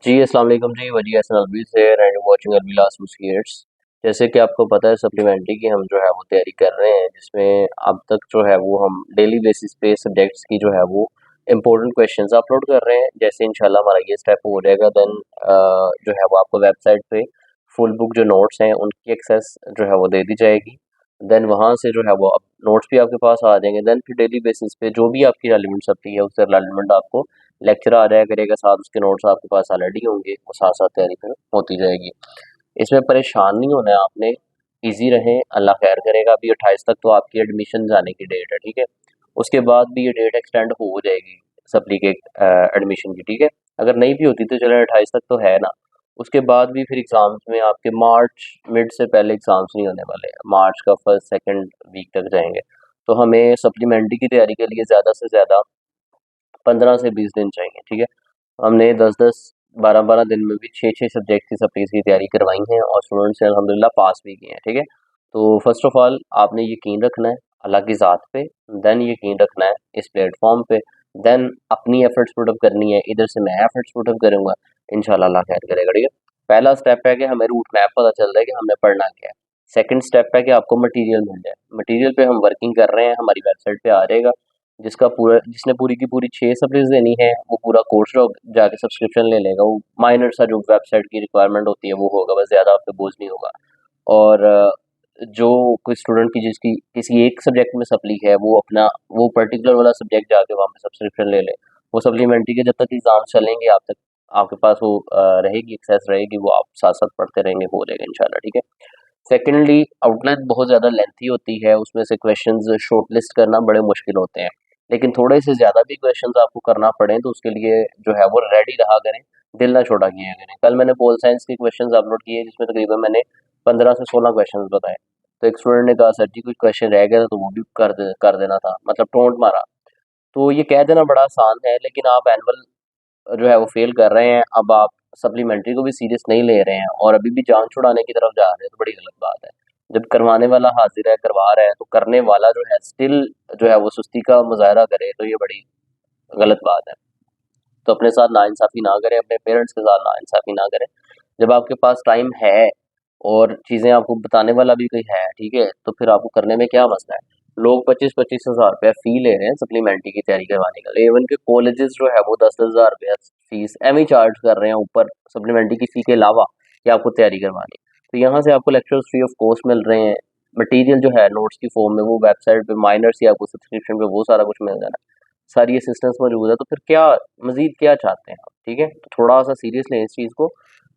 जी, अस्सलाम वालेकुम जी, वजी हसन अलवी से एंड वाचिंग अलविला एसोसिएट्स। जैसे कि आपको पता है सप्लीमेंट्री की हम जो है वो तैयारी कर रहे हैं, जिसमें अब तक जो है वो हम डेली बेसिस पे सब्जेक्ट्स की जो है वो इम्पोर्टेंट क्वेश्चंस अपलोड कर रहे हैं। जैसे इंशाल्लाह हमारा ये स्टेप हो जाएगा, देन जो है वो आपको वेबसाइट पे फुल बुक जो नोट्स हैं उनकी एक्सेस जो है वो दे दी जाएगी। देन वहाँ से जो है वो अब नोट्स भी आपके पास आ जाएंगे। देन फिर डेली बेसिस पे जो भी आपकी रेलिवेंट सब्जेक्ट है उससे रेलिवेंट आपको लेक्चर आ जाया करेगा, साथ उसके नोट्स आपके पास ऑलरेडी होंगे, वो साथ साथ तैयारी फिर होती जाएगी। इसमें परेशान नहीं होना है आपने, इजी रहें, अल्लाह खैर करेगा। अभी 28 तक तो आपकी एडमिशन जाने की डेट है, ठीक है। उसके बाद भी ये डेट एक्सटेंड हो जाएगी सप्ली के एडमिशन की, ठीक है। अगर नहीं भी होती तो चलो 28 तक तो है ना। उसके बाद भी फिर एग्ज़ाम्स में आपके मार्च मिड से पहले एग्ज़ाम्स नहीं होने वाले, मार्च का फर्स्ट सेकंड वीक तक जाएंगे। तो हमें सप्लीमेंट्री की तैयारी के लिए ज़्यादा से ज़्यादा 15 से 20 दिन चाहिए, ठीक है। हमने 10-10, 12-12 दिन में भी 6-6 सब्जेक्ट की सप्लीज की तैयारी करवाई है और स्टूडेंट्स ने अल्हम्दुलिल्लाह पास भी किए हैं, ठीक है। तो फर्स्ट ऑफ ऑल आपने यकीन रखना है अल्लाह की ज़ात पे, देन यकीन रखना है इस प्लेटफॉर्म पे, देन अपनी एफर्ट्स पुटअप करनी है, इधर से मैं एफर्ट्स पुटअप करूँगा, इंशाल्लाह अल्लाह खैर करेगा, ठीक है। पहला स्टेप है कि हमें रूट मैप पता चल रहा है कि हमने पढ़ना क्या है। सेकंड स्टेप है कि आपको मटेरियल मिल जाए। मटेरियल पे हम वर्किंग कर रहे हैं, हमारी वेबसाइट पे आ जाएगा। जिसने पूरी की पूरी 6 सप्लीज देनी है वो पूरा कोर्स जाके सब्सक्रिप्शन ले लेगा। वो माइनर सा जो वेबसाइट की रिक्वायरमेंट होती है वो होगा, बस ज़्यादा आप पे बोझ नहीं होगा। और जो कोई स्टूडेंट की जिसकी किसी एक सब्जेक्ट में सप्ली है वो अपना वो पर्टिकुलर वाला सब्जेक्ट जाके वहाँ पे सब्सक्रिप्शन ले ले। वो सप्लीमेंट्री के जब तक एग्ज़ाम चलेंगे आप तक आपके पास वो रहेगी, एक्सेस रहेगी, वो आप साथ साथ पढ़ते रहेंगे, हो जाएगा इंशाल्लाह, ठीक है। सेकेंडली आउटलाइन बहुत ज़्यादा लेंथी होती है, उसमें से क्वेश्चंस शॉर्ट लिस्ट करना बड़े मुश्किल होते हैं। लेकिन थोड़े से ज़्यादा भी क्वेश्चंस आपको करना पड़े तो उसके लिए जो है वो रेडी रहा करें, दिल ना छोड़ा किया करें। कल मैंने पोल साइंस के क्वेश्चंस अपलोड किए जिसमें तकरीबन मैंने 15 से 16 क्वेश्चंस बताए। तो एक स्टूडेंट ने कहा सर जी कुछ क्वेश्चन रह गया था तो वो भी कर देना था, मतलब टोंट मारा। तो ये कह देना बड़ा आसान है, लेकिन आप एनुअल जो है वो फेल कर रहे हैं, अब आप सप्लीमेंट्री को भी सीरियस नहीं ले रहे हैं और अभी भी जान छुड़ाने की तरफ जा रहे हैं, तो बड़ी गलत बात है। जब करवाने वाला हाजिर है, करवा रहा है, तो करने वाला जो है स्टिल जो है वो सुस्ती का मुजाहरा करे, तो ये बड़ी गलत बात है। तो अपने साथ नाइंसाफ़ी ना करें, अपने पेरेंट्स के साथ नाइंसाफ़ी ना करें। जब आपके पास टाइम है और चीज़ें आपको बताने वाला भी कोई है, ठीक है, तो फिर आपको करने में क्या मसला है। लोग 25-25 हज़ार रुपया फ़ी ले रहे हैं सप्लीमेंट्री की तैयारी करवाने के लिए। इवन के कॉलेजेस जो है वो 10-10 हज़ार रुपया फीस एम ही चार्ज कर रहे हैं ऊपर सप्लीमेंट्री की फ़ी के अलावा कि आपको तैयारी करवानी है। तो यहाँ से आपको लेक्चर्स फ्री ऑफ कॉस्ट मिल रहे हैं। मटेरियल जो है नोट्स की फॉर्म में वो वेबसाइट पे माइनर सी आपको सब्सक्रिप्शन पे वो सारा कुछ मिल जा रहा है। सारी असिस्टेंस मौजूद है, तो फिर क्या मज़ीद क्या चाहते हैं आप, ठीक है? तो थोड़ा-सा सीरियस लें इस चीज़ को।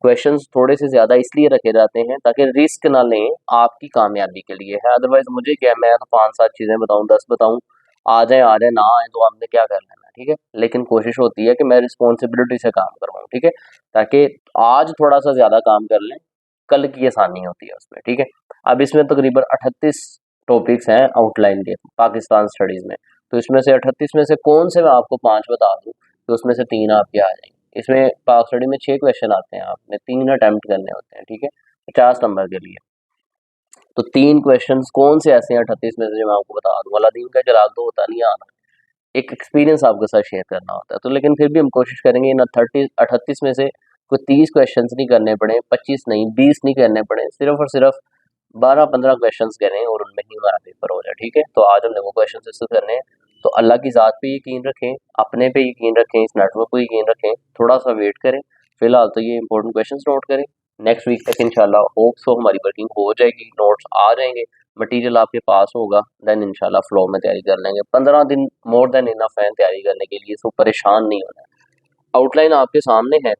क्वेश्चंस थोड़े से ज़्यादा इसलिए रखे जाते हैं ताकि रिस्क ना लें, आपकी कामयाबी के लिए है। अदरवाइज़ मुझे क्या है, मैं तो 5-7 चीज़ें बताऊँ, 10 बताऊँ, आ जाए, ना आए तो आपने क्या कर लेना है, ठीक है? लेकिन कोशिश होती है कि मैं रिस्पॉन्सिबिलिटी से काम करवाऊँ, ठीक है? ताकि आज थोड़ा-सा ज़्यादा काम कर लें, कल की आसानी होती है उसमें, ठीक है? अब इसमें तकरीबन 38 टॉपिक्स हैं आउटलाइन के पाकिस्तान स्टडीज़ में। तो इसमें से 38 में से कौन से मैं आपको 5 बता दूँ, तो उसमें से 3 आपके आ जाएँगे। इसमें पाक स्टडी में 6 क्वेश्चन आते हैं, आपने 3 अटेम्प्ट करने होते हैं, ठीक है? 50 नंबर के लिए। तो 3 क्वेश्चंस कौन से ऐसे हैं 38 में से जो मैं आपको बता दूँ, अलादीन का चिराग तो होता नहीं आता। एक एक्सपीरियंस आपके साथ शेयर करना होता है। तो लेकिन फिर भी हम कोशिश करेंगे इन 38 में से कोई 30 क्वेश्चंस नहीं करने पड़े, 25 नहीं, 20 नहीं करने पड़े, सिर्फ़ और सिर्फ़ 12-15 क्वेश्चंस करें और उनमें ही हमारा पेपर हो जाए, ठीक है? तो आज हमने वो क्वेश्चन डिस्कस करने हैं। तो अल्लाह की ज़ात पे यकीन रखें, अपने पे यकीन रखें, इस नेटवर्क पे यकीन रखें, थोड़ा-सा वेट करें। फिलहाल तो ये इंपॉर्टेंट क्वेश्चंस नोट करें। नेक्स्ट वीक तक इंशाल्लाह होप सो हमारी वर्किंग हो जाएगी, नोट्स आ जाएँगे, मटीरियल आपके पास होगा, देन इंशाल्लाह फ्लो में तैयारी कर लेंगे। 15 दिन मोर देन इनफ है तैयारी करने के लिए, सो परेशान नहीं होना है। आउटलाइन आपके सामने है,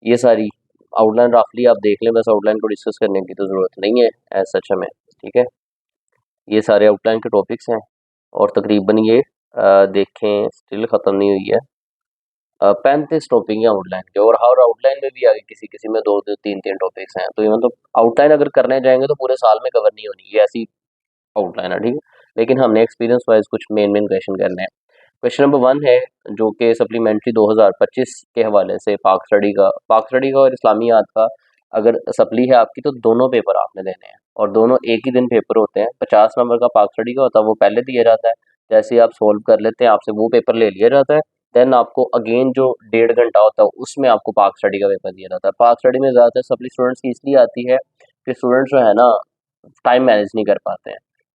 ये सारी आउटलाइन रफली आप देख लें, बस आउटलाइन को डिस्कस करने की तो ज़रूरत नहीं है एज़ सच हमें, ठीक है? ये सारे आउटलाइन के टॉपिक्स हैं और तकरीबन ये देखें स्टिल ख़त्म नहीं हुई है। 35 टॉपिक हैं आउटलाइन के और हर आउटलाइन में भी आगे किसी-किसी में 2-2 3-3 टॉपिक्स हैं। तो ये मतलब आउटलाइन अगर करने जाएँगे तो पूरे साल में कवर नहीं होनी, ये ऐसी आउटलाइन है, ठीक है? लेकिन हमने एक्सपीरियंस वाइज़ कुछ मेन क्वेश्चन करने हैं। क्वेश्चन नंबर 1 है जो कि सप्लीमेंट्री 2025 के हवाले से पाक स्टडी का और इस्लामियात का अगर सप्ली है आपकी तो दोनों पेपर आपने देने हैं और दोनों एक ही दिन पेपर होते हैं। 50 नंबर का पाक स्टडी का होता है, वो पहले दिया जाता है। जैसे ही आप सॉल्व कर लेते हैं आपसे वो पेपर ले लिया जाता है देन आपको अगेन जो 1.5 घंटा होता है उसमें आपको पार्क स्टडी का पेपर दिया जाता है। पार्क स्टडी में ज़्यादातर सप्ली स्टूडेंट्स की इसलिए आती है कि स्टूडेंट्स जो है ना टाइम मैनेज नहीं कर पाते हैं।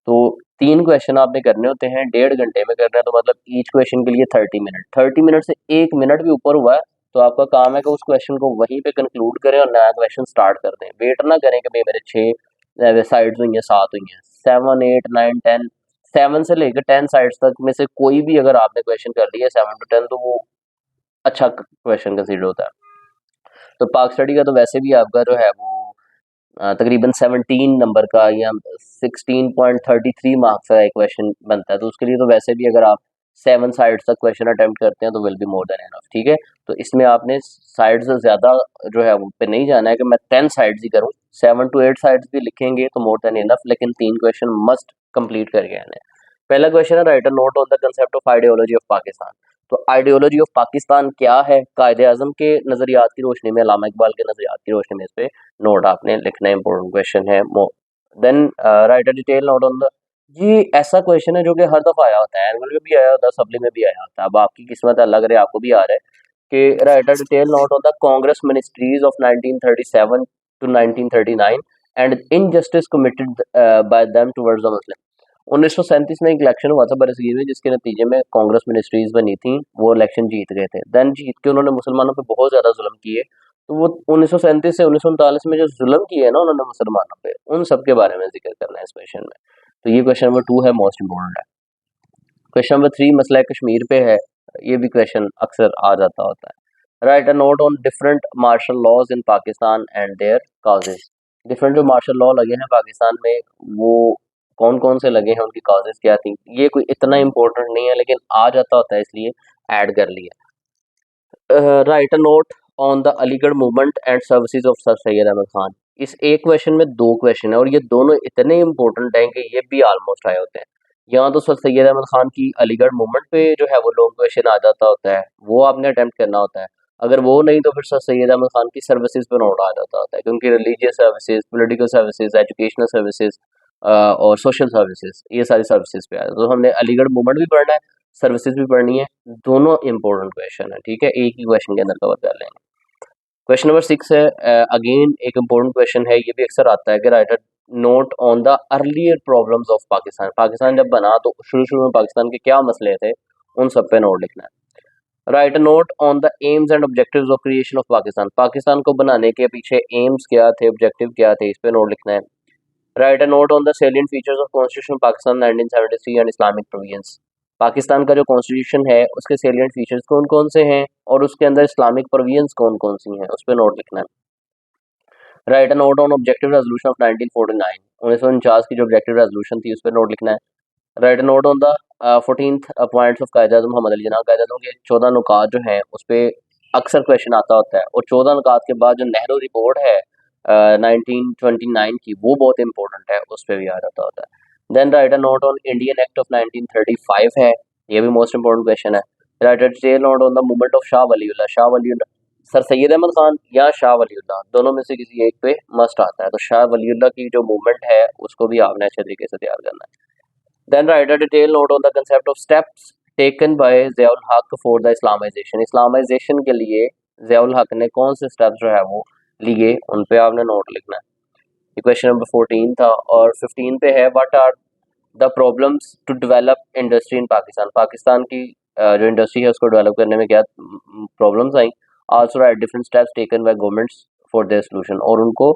तो 3 क्वेश्चन आपने करने होते हैं, 1.5 घंटे में करना है, तो मतलब ईच क्वेश्चन के लिए 30 मिनट। 30 मिनट से 1 मिनट भी ऊपर हुआ है तो आपका काम है कि उस क्वेश्चन को वहीं पे कंक्लूड करें और नया क्वेश्चन स्टार्ट कर दें। वेट ना करें कि भाई मेरे 6 साइड्स हुई हैं, 7 हुई हैं, 7 8 9 10, 7 से लेकर 10 साइड्स तक में से कोई भी अगर आपने क्वेश्चन कर लिया 7 to 10 तो वो अच्छा क्वेश्चन कंसीडर होता है। तो पार्क स्टडी का तो वैसे भी आपका जो है वो तकरीबन 17 नंबर का या 16.33 मार्क्स का एक क्वेश्चन बनता है। तो उसके लिए तो वैसे भी अगर आप 7 साइड्स तक क्वेश्चन अटेम्प्ट करते हैं तो will be more than enough. ठीक है, तो इसमें आपने साइड्स से ज़्यादा जो है वो पे नहीं जाना है कि मैं 10 साइड्स ही करूँ। 7 to 8 साइड्स भी लिखेंगे तो मोर देन एनफ, लेकिन 3 क्वेश्चन मस्ट कंप्लीट करके आने हैं। पहला क्वेश्चन है, write a note on the concept of ideology of Pakistan. तो आइडियोलॉजी ऑफ पाकिस्तान क्या है? कायदे आज़म के नज़रियात की रोशनी में, अल्लामा इकबाल के नज़रियात की रोशनी में इस पे नोट आपने लिखना है। इंपॉर्टेंट क्वेश्चन है। Then write a detail note on the, ये ऐसा क्वेश्चन है जो कि हर दफ़ा आया होता है, एनुअल में भी आया होता है, सप्ली में भी आया होता है। अब आपकी किस्मत है, लग रहा है आपको भी आ रहा है कि right a detail note on the Congress ministries of 1937 to 1939 and injustice committed by them towards the Muslim. 1937 में एक इलेक्शन हुआ था बरसगीर में, जिसके नतीजे में कांग्रेस मिनिस्ट्रीज बनी थी, वो इलेक्शन जीत गए थे। देन जीत के उन्होंने मुसलमानों पे बहुत ज़्यादा जुल्म किए। तो वो 1937 से 1939 में जो जुल्म किए ना उन्होंने मुसलमानों पे, उन सब के बारे में जिक्र करना है इस क्वेश्चन में। तो ये क्वेश्चन नंबर 2 है, मोस्ट इंपोर्टेंट है। क्वेश्चन नंबर 3 मसला कश्मीर पे है। ये भी क्वेश्चन अक्सर आ जाता होता है। Write a note on different martial laws in Pakistan and their causes. Different जो मार्शल लॉ लगे हैं पाकिस्तान में वो कौन कौन से लगे हैं, उनकी काजेज क्या थी। ये कोई इतना इंपॉर्टेंट नहीं है लेकिन आ जाता होता है इसलिए ऐड कर लिया। Write a note on the Aligarh movement and services of sir Sayyid Ahmad Khan. इस एक क्वेश्चन में 2 क्वेश्चन है और ये दोनों इतने इंपॉर्टेंट हैं कि ये भी ऑलमोस्ट आए होते हैं। यहाँ तो सर सैयद अहमद खान की अलीगढ़ मूवमेंट पे जो है वो लॉन्ग क्वेश्चन आ जाता होता है, वो आपने अटेम्प्ट करना होता है। अगर वो नहीं तो फिर सर सैयद अहमद खान की सर्विसेज पे नोट आ जाता होता है, क्योंकि religious services, political services, educational services और सोशल सर्विसेज, ये सारी सर्विसेज पे आ जाता है। तो हमने अलीगढ़ मूवमेंट भी पढ़ना है, सर्विसेज भी पढ़नी है, दोनों इंपॉर्टेंट क्वेश्चन है। ठीक है, एक ही क्वेश्चन के अंदर कवर कर लेंगे। क्वेश्चन नंबर 6 है, अगेन एक इंपॉर्टेंट क्वेश्चन है, ये भी अक्सर आता है कि right note on the earlier problems of Pakistan. Pakistan जब बना तो शुरू शुरू में पाकिस्तान के क्या मसले थे, उन सब पे नोट लिखना है। Right note on the AIIMS and objectives of creation of Pakistan. Pakistan को बनाने के पीछे एम्स क्या थे, ऑब्जेक्टिव क्या थे, इस पे नोट लिखना है। Write a note on the salient features of constitution Pakistan 1973 and Islamic provisions. Pakistan का जो कॉन्स्टिट्यूशन है उसके सेलिएंट फीचर्स कौन कौन से हैं और उसके अंदर इस्लामिक प्रोविजंस कौन कौन सी हैं, उस पर नोट लिखना है। Write a note on objective resolution of 1949, 1949 की जो ऑब्जेक्टिव रेजोल्यूशन थी उस पर नोट लिखना है। Write a note on the 14th points of Quaid-e-Azam Mohammad Ali Jinnah. Quaid-e-Azam के 14 नुकात जो हैं उस पे अक्सर क्वेश्चन आता होता है, और 14 नुकात के बाद जो नेहरू रिपोर्ट है 1929 की, वो बहुत इंपॉर्टेंट है, उस पर भी आ जाता होता है। Then write a note on Indian act of 1935 है, ये भी मोस्ट इंपॉर्टेंट क्वेश्चन है। Write a detail note on the movement of Shah Waliullah. Shah Waliullah, sir Sayyid Ahmad Khan या शाह वलीउल्लाह, दोनों में से किसी एक पे मस्ट आता है। तो शाह वलीउल्लाह की जो मूवमेंट है उसको भी आपने अच्छे तरीके से तैयार करना है। Then write a detail note on the concept of steps taken by Ziaul Haq for the Islamisation. Islamisation के लिए ज़ियाउल हक ने कौन से स्टेप्स जो है वो लिए, उन पे आपने नोट लिखना है। ये क्वेश्चन नंबर 14 था। और 15 पे है, what are the problems to develop industry in Pakistan. Pakistan की जो इंडस्ट्री है उसको डेवलप करने में क्या प्रॉब्लम्स आई। Also write different steps taken by governments for their solution, और उनको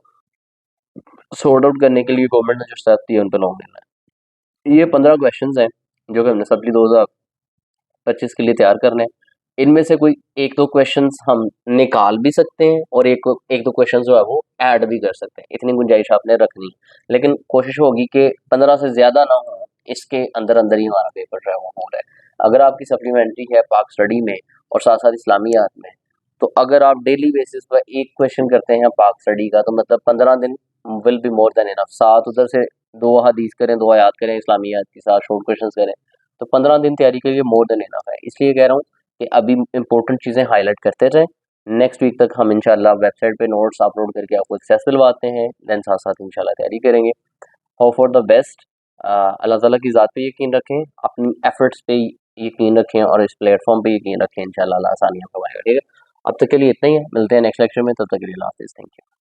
सॉर्ट आउट करने के लिए गवर्नमेंट ने जो स्टेप दिए उन पे नोट देना है। ये 15 क्वेश्चंस हैं जो कि हमने सप्ली 2025 के लिए तैयार करने हैं। इनमें से कोई एक दो क्वेश्चंस हम निकाल भी सकते हैं और एक दो क्वेश्चंस जो है वो ऐड भी कर सकते हैं, इतनी गुंजाइश आपने रखनी है। लेकिन कोशिश होगी कि 15 से ज़्यादा ना हो, इसके अंदर अंदर ही हमारा पेपर जो है वो हो रहा है। अगर आपकी सप्लीमेंट्री है पाक स्टडी में और साथ साथ इस्लामियात में, तो अगर आप डेली बेसिस पर एक क्वेश्चन करते हैं पाक स्टडी का, तो मतलब 15 दिन will be more than enough. 7 उधर से 2 हदीस करें, 2 आयात करें इस्लामियात की, 7 शॉर्ट क्वेश्चन करें, तो 15 दिन तैयारी के लिए मोर देन इनफ है। इसलिए कह रहा हूँ कि अभी इंपॉर्टेंट चीज़ें हाईलाइट करते रहें। नेक्स्ट वीक तक हम इंशाल्लाह वेबसाइट पे नोट्स अपलोड करके आपको एक्सेस दिलवाते हैं, देन साथ साथ इंशाल्लाह तैयारी करेंगे। Hope for the best. Allah ताला की ज़ात पे यकीन रखें, अपनी एफर्ट्स पे यकीन रखें और इस प्लेटफॉर्म पे यकीन रखें, इंशाल्लाह अल्लाह आसानियाँ करवाएगा। ठीक है, अब तक के लिए इतना ही है, मिलते हैं नेक्स्ट लेक्चर में, तब तक के लिए अल्लाह हाफिज़, थैंक यू।